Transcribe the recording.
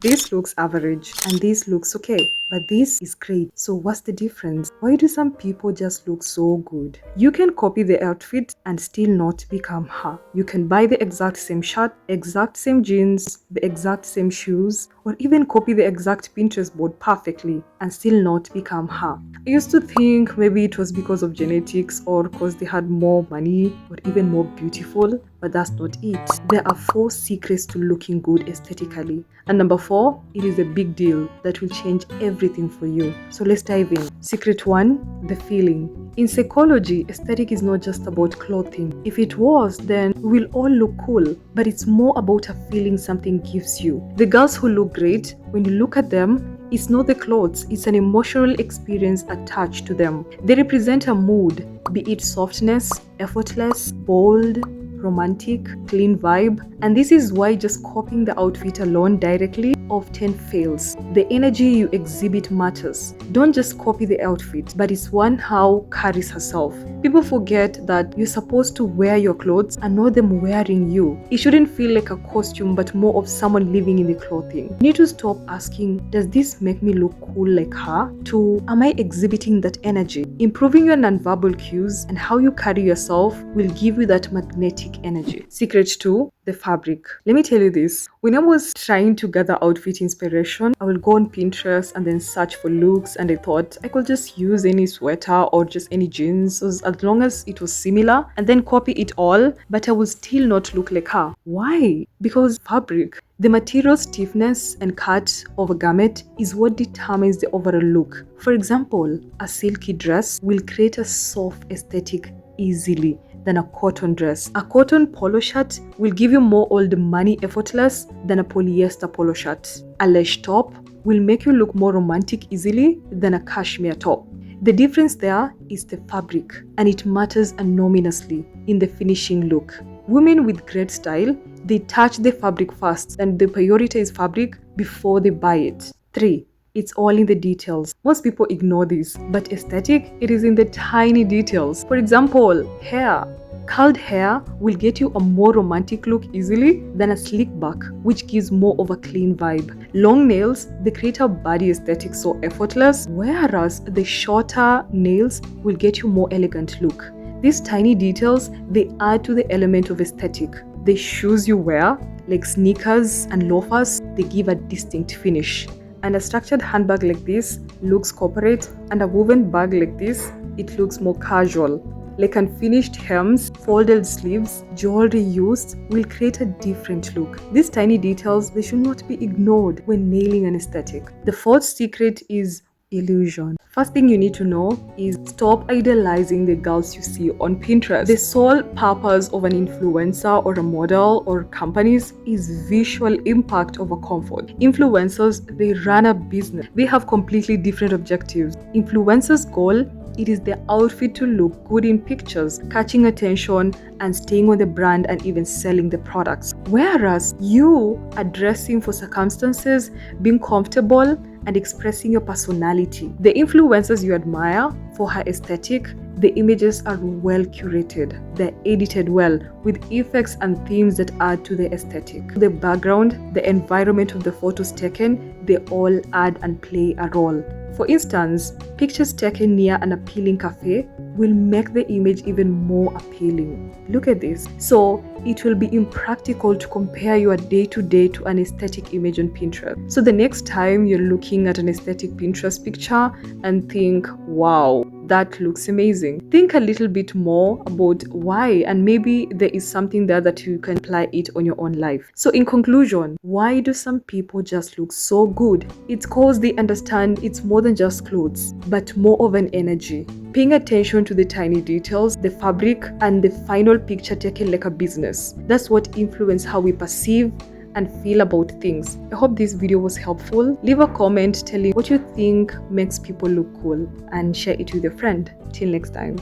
This looks average and this looks okay, but this is great. So what's the difference? Why do some people just look so good? You can copy the outfit and still not become her. You can buy the exact same shirt, exact same jeans, the exact same shoes, or even copy the exact Pinterest board perfectly and still not become her. I used to think maybe it was because of genetics or because they had more money or even more beautiful, but that's not it. There are 4 secrets to looking good aesthetically. And number 4, it is a big deal that will change everything for you. So let's dive in. Secret 1, the feeling. In psychology, aesthetic is not just about clothing. If it was, then we'll all look cool, but it's more about a feeling something gives you. The girls who look great, when you look at them, it's not the clothes, it's an emotional experience attached to them. They represent a mood, be it softness, effortless, bold, romantic, clean vibe. And this is why just copying the outfit alone directly often fails. The energy you exhibit matters. Don't just copy the outfit, but it's one how carries herself. People forget that you're supposed to wear your clothes and not them wearing you. It shouldn't feel like a costume, but more of someone living in the clothing. You need to stop asking, does this make me look cool like her? To, am I exhibiting that energy? Improving your nonverbal cues and how you carry yourself will give you that magnetic energy. Secret 2, the fabric. Let me tell you this. When I was trying to gather outfit inspiration, I will go on Pinterest and then search for looks, and I thought I could just use any sweater or just any jeans as long as it was similar and then copy it all, but I will still not look like her. Why? Because fabric. The material stiffness and cut of a garment is what determines the overall look. For example, a silky dress will create a soft aesthetic easily than a cotton dress. A cotton polo shirt will give you more old money effortless than a polyester polo shirt. A lace top will make you look more romantic easily than a cashmere top. The difference there is the fabric, and it matters enormously in the finishing look. Women with great style, they touch the fabric first and they prioritize fabric before they buy it. 3. It's all in the details. Most people ignore this, but aesthetic, it is in the tiny details. For example, hair. Curled hair will get you a more romantic look easily than a slick back, which gives more of a clean vibe. Long nails, they create a body aesthetic so effortless, whereas the shorter nails will get you more elegant look. These tiny details, they add to the element of aesthetic. The shoes you wear, like sneakers and loafers, they give a distinct finish. And a structured handbag like this looks corporate, and a woven bag like this, it looks more casual. Like unfinished hems, folded sleeves, jewelry used will create a different look. These tiny details, they should not be ignored when nailing an aesthetic. The 4th secret is illusion. First thing you need to know is stop idolizing the girls you see on Pinterest. The sole purpose of an influencer or a model or companies is visual impact over comfort. Influencers, they run a business. They have completely different objectives. Influencers' goal, it is their outfit to look good in pictures, catching attention and staying on the brand and even selling the products. Whereas you are dressing for circumstances, being comfortable and expressing your personality. The influencers you admire for her aesthetic, the images are well curated. They're edited well with effects and themes that add to the aesthetic. The background, the environment of the photos taken, they all add and play a role. For instance, pictures taken near an appealing cafe will make the image even more appealing. Look at this. So it will be impractical to compare your day-to-day to an aesthetic image on Pinterest. So the next time you're looking at an aesthetic Pinterest picture and think, wow, that looks amazing. Think a little bit more about why, and maybe there is something there that you can apply it on your own life. So in conclusion, why do some people just look so good? It's because they understand it's more than just clothes, but more of an energy. Paying attention to the tiny details, the fabric, and the final picture taken like a business. That's what influences how we perceive and feel about things. I hope this video was helpful. Leave a comment telling what you think makes people look cool and share it with your friend. Till next time.